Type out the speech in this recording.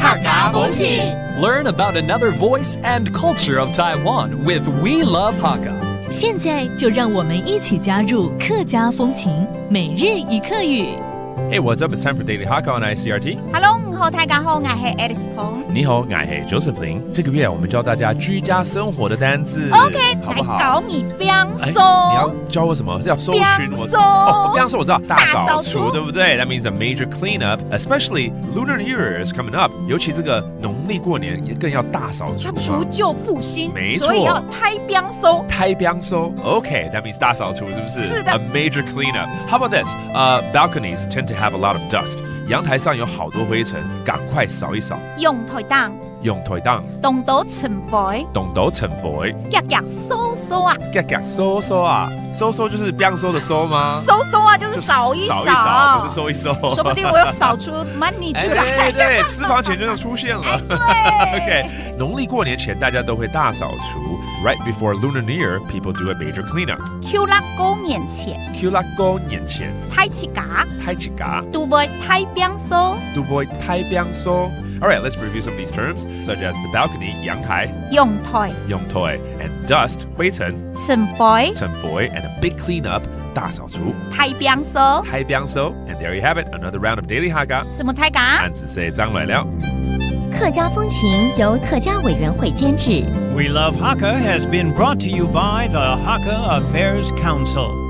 客家风情。 Learn about another voice and culture of Taiwan with We Love Hakka. 现在就让我们一起加入客家风情每日一课语。Hey, what's up? It's time for Daily Hakka on ICRT. Hello， 你好，大家好，我是 Alice Pong。你好，我是 Josephine。这个月我们教大家居家生活的单字 OK， 好不好？来搞你冰你搜。要教我什么？要搜寻我冰搜冰搜我知道，大扫大扫除除，对不对？ That means a major cleanup, especially Lunar New Year is coming up. 尤其这个农历过年，也更要大扫除嘛。它除旧布新，没错所以要胎冰搜。胎冰搜 OK, that means 大扫除，是不是？是的 A major cleanup. How about this? Balconies tend to have a lot of dust. 阳台上有好多灰尘，赶快扫一扫。用台档，用台档，动到尘灰，动到尘灰，夹夹搜搜啊，夹夹收收啊，收收就是冰收的收吗？搜搜啊，就是扫一扫一扫，不是收一收。说不定我有扫出 money 出来。哎，对，私房钱就要出现了。对 OK， 农历过年前大家都会大扫除。Right before Lunar New Year, people do a major cleanup. Q 啦高年前， Q 啦高年前，太起架，太起架，都会太冰搜，都会太冰收。All right, let's review some of these terms, such as the balcony, 阳台，用台用台 and dust, 灰尘，尘灰，尘灰 and a big cleanup, 大扫除，太冰搜，太冰收。And there you have it, another round of Daily Hakka. 什么太架？按子谁张来了？客家风情由客家委员会监制。 We Love Hakka has been brought to you by the Hakka Affairs Council.